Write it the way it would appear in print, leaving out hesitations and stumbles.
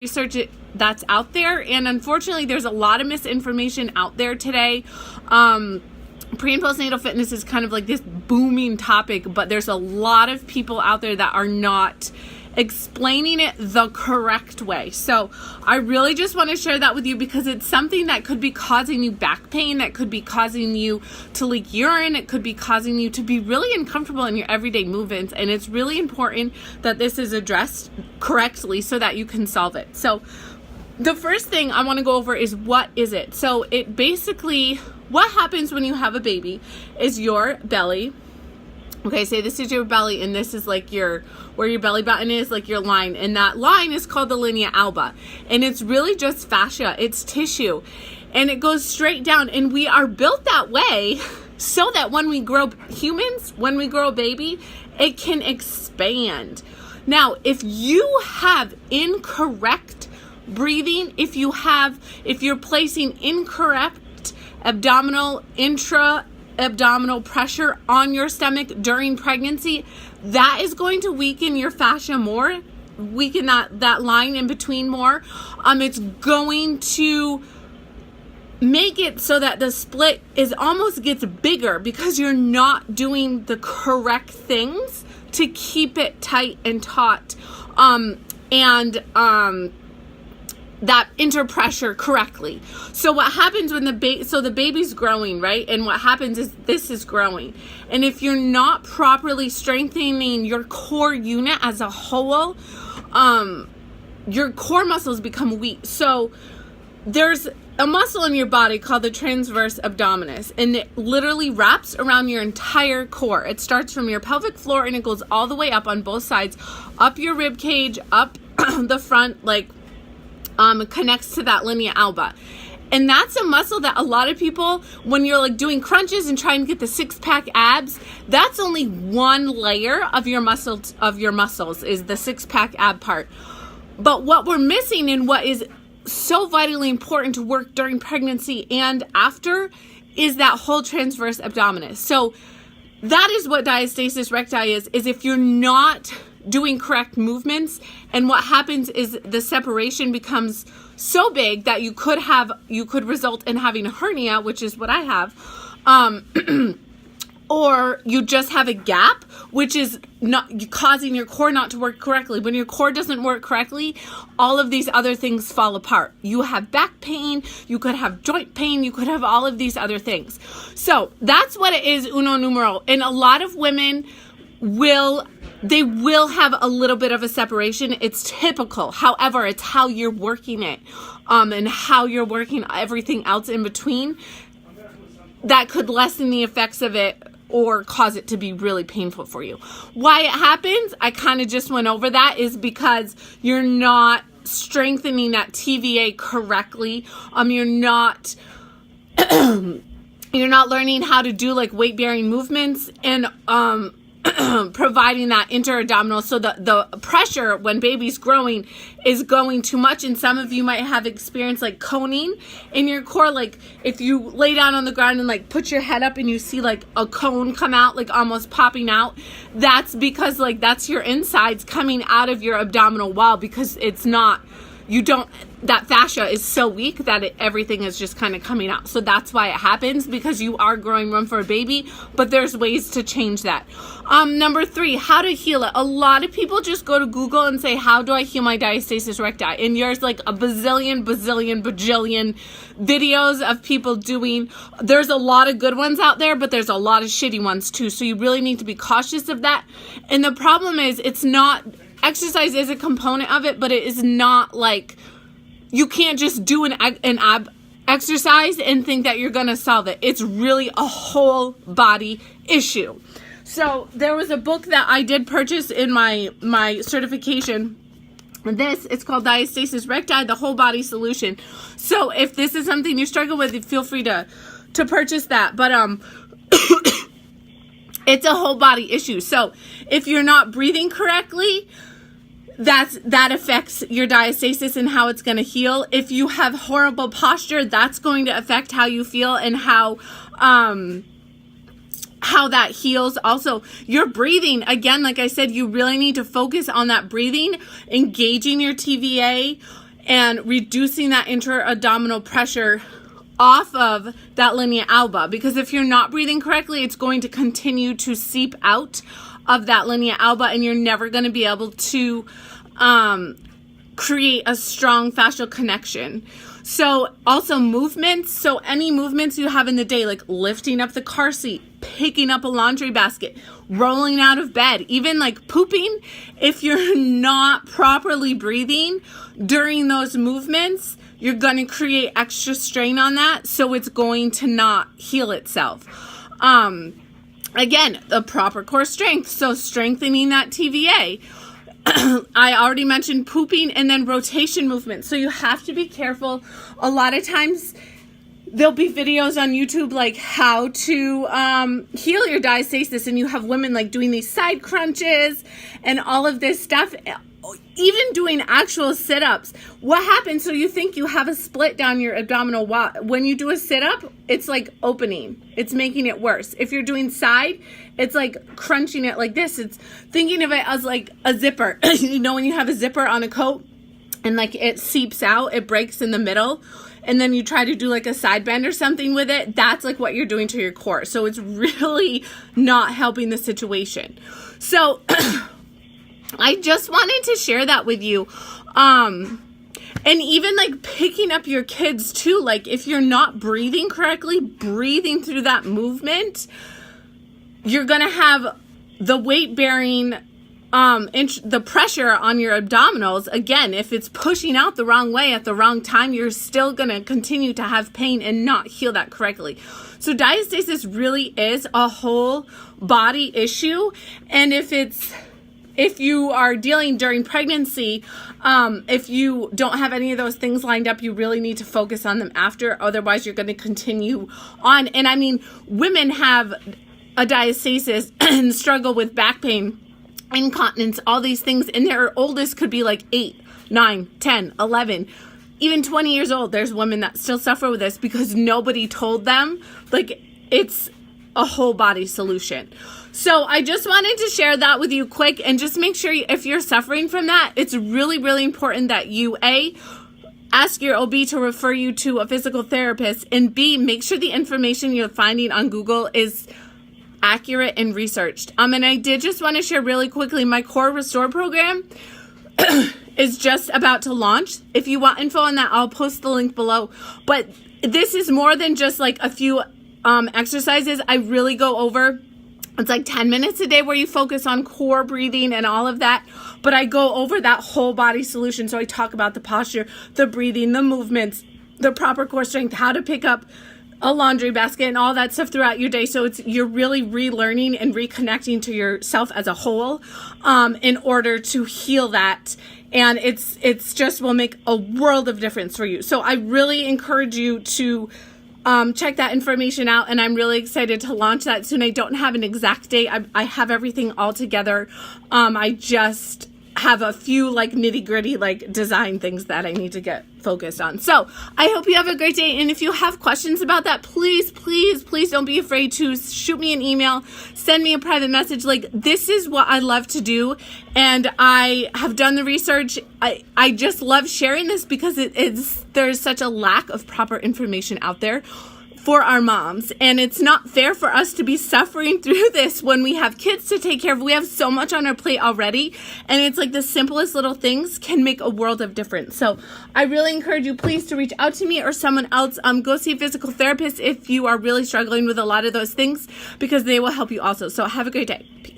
research that's out there, and unfortunately there's a lot of misinformation out there today. Pre and postnatal fitness is kind of like this booming topic, but there's a lot of people out there that are not explaining it the correct way. So I really just want to share that with you because it's something that could be causing you back pain, that could be causing you to leak urine, it could be causing you to be really uncomfortable in your everyday movements, and it's really important that this is addressed correctly so that you can solve it. So the first thing I want to go over is, what is it? So it basically, what happens when you have a baby is your belly, okay, say this is your belly and this is like where your belly button is, like your line, and that line is called the linea alba, and it's really just fascia, it's tissue, and it goes straight down, and we are built that way so that when we grow a baby, it can expand. Now, if you have incorrect breathing, if you're placing incorrect intra-abdominal pressure on your stomach during pregnancy, that is going to weaken your fascia more, weaken that line in between more. It's going to make it so that the split almost gets bigger because you're not doing the correct things to keep it tight and taut, that interpressure correctly. So what happens when the baby's growing, right? And what happens is this is growing. And if you're not properly strengthening your core unit as a whole, your core muscles become weak. So there's a muscle in your body called the transverse abdominis, and it literally wraps around your entire core. It starts from your pelvic floor and it goes all the way up on both sides, up your rib cage, up the front, like connects to that linea alba. And that's a muscle that a lot of people, when you're like doing crunches and trying to get the six-pack abs, that's only one layer of your muscles is the six-pack ab part. But what we're missing, and what is so vitally important to work during pregnancy and after, is that whole transverse abdominis. So that is what diastasis recti is if you're not doing correct movements, and what happens is the separation becomes so big that you could result in having a hernia, which is what I have, or you just have a gap, which is not causing your core not to work correctly. When your core doesn't work correctly, all of these other things fall apart. You have back pain, you could have joint pain, you could have all of these other things. So that's what it is, uno numero. And a lot of women will have a little bit of a separation. It's typical. However, it's how you're working it, and how you're working everything else in between that could lessen the effects of it or cause it to be really painful for you. Why it happens, I kind of just went over that, is because you're not strengthening that TVA correctly. You're not learning how to do like weight-bearing movements, and providing that inter-abdominal, so the pressure when baby's growing is going too much. And some of you might have experienced like coning in your core, like if you lay down on the ground and like put your head up and you see like a cone come out, like almost popping out. That's because like that's your insides coming out of your abdominal wall, because that fascia is so weak that everything is just kind of coming out. So that's why it happens, because you are growing room for a baby, but there's ways to change that. Number 3, how to heal it. A lot of people just go to Google and say, how do I heal my diastasis recti? And there's like a bajillion videos of people doing. There's a lot of good ones out there, but there's a lot of shitty ones too. So you really need to be cautious of that. And the problem is, exercise is a component of it, but it is not like, you can't just do an ab exercise and think that you're going to solve it. It's really a whole body issue. So there was a book that I did purchase in my certification. It's called Diastasis Recti, the Whole Body Solution. So if this is something you struggle with, feel free to purchase that. But it's a whole body issue. So if you're not breathing correctly, that affects your diastasis and how it's going to heal. If you have horrible posture, that's going to affect how you feel and how that heals. Also, your breathing, again, like I said, you really need to focus on that breathing, engaging your TVA, and reducing that intra-abdominal pressure off of that linea alba, because if you're not breathing correctly, it's going to continue to seep out of that linea alba, and you're never going to be able to create a strong fascial connection. So also movements, so any movements you have in the day, like lifting up the car seat, picking up a laundry basket, rolling out of bed, even like pooping, if you're not properly breathing during those movements, you're going to create extra strain on that, so it's going to not heal itself. Again, the proper core strength, so strengthening that TVA. I already mentioned pooping, and then rotation movement. So you have to be careful. A lot of times there'll be videos on YouTube like how to heal your diastasis, and you have women like doing these side crunches and all of this stuff, even doing actual sit-ups. What happens? So you think you have a split down your abdominal wall. When you do a sit-up, it's like opening. It's making it worse. If you're doing side, it's like crunching it like this. It's thinking of it as like a zipper. You know, when you have a zipper on a coat and like it seeps out, it breaks in the middle, and then you try to do like a side bend or something with it, that's like what you're doing to your core. So it's really not helping the situation. So I just wanted to share that with you. And even like picking up your kids too, like if you're not breathing correctly, breathing through that movement, you're going to have the weight bearing, the pressure on your abdominals. Again, if it's pushing out the wrong way at the wrong time, you're still going to continue to have pain and not heal that correctly. So diastasis really is a whole body issue. And if you are dealing during pregnancy, if you don't have any of those things lined up, you really need to focus on them after. Otherwise, you're going to continue on. And I mean, women have a diastasis and struggle with back pain, incontinence, all these things. And their oldest could be like 8, 9, 10, 11, even 20 years old. There's women that still suffer with this because nobody told them. Like, it's a whole body solution. So I just wanted to share that with you quick, and just make sure if you're suffering from that, it's really, really important that you, A, ask your OB to refer you to a physical therapist, and B, make sure the information you're finding on Google is accurate and researched. And I did just want to share really quickly, my Core Restore program is just about to launch. If you want info on that, I'll post the link below. But this is more than just like a few exercises. I really go over, it's like 10 minutes a day where you focus on core breathing and all of that. But I go over that whole body solution. So I talk about the posture, the breathing, the movements, the proper core strength, how to pick up a laundry basket and all that stuff throughout your day. So you're really relearning and reconnecting to yourself as a whole in order to heal that. And it's just will make a world of difference for you. So I really encourage you to check that information out, and I'm really excited to launch that soon. I don't have an exact date. I have everything all together. I just have a few like nitty gritty like design things that I need to get focused on. So I hope you have a great day. And if you have questions about that, please, please, please don't be afraid to shoot me an email, send me a private message. Like, this is what I love to do. And I have done the research. I just love sharing this because there's such a lack of proper information out there for our moms, and it's not fair for us to be suffering through this when we have kids to take care of. We have so much on our plate already, and it's like the simplest little things can make a world of difference. So I really encourage you, please, to reach out to me or someone else. Go see a physical therapist if you are really struggling with a lot of those things, because they will help you also. So have a great day. Peace.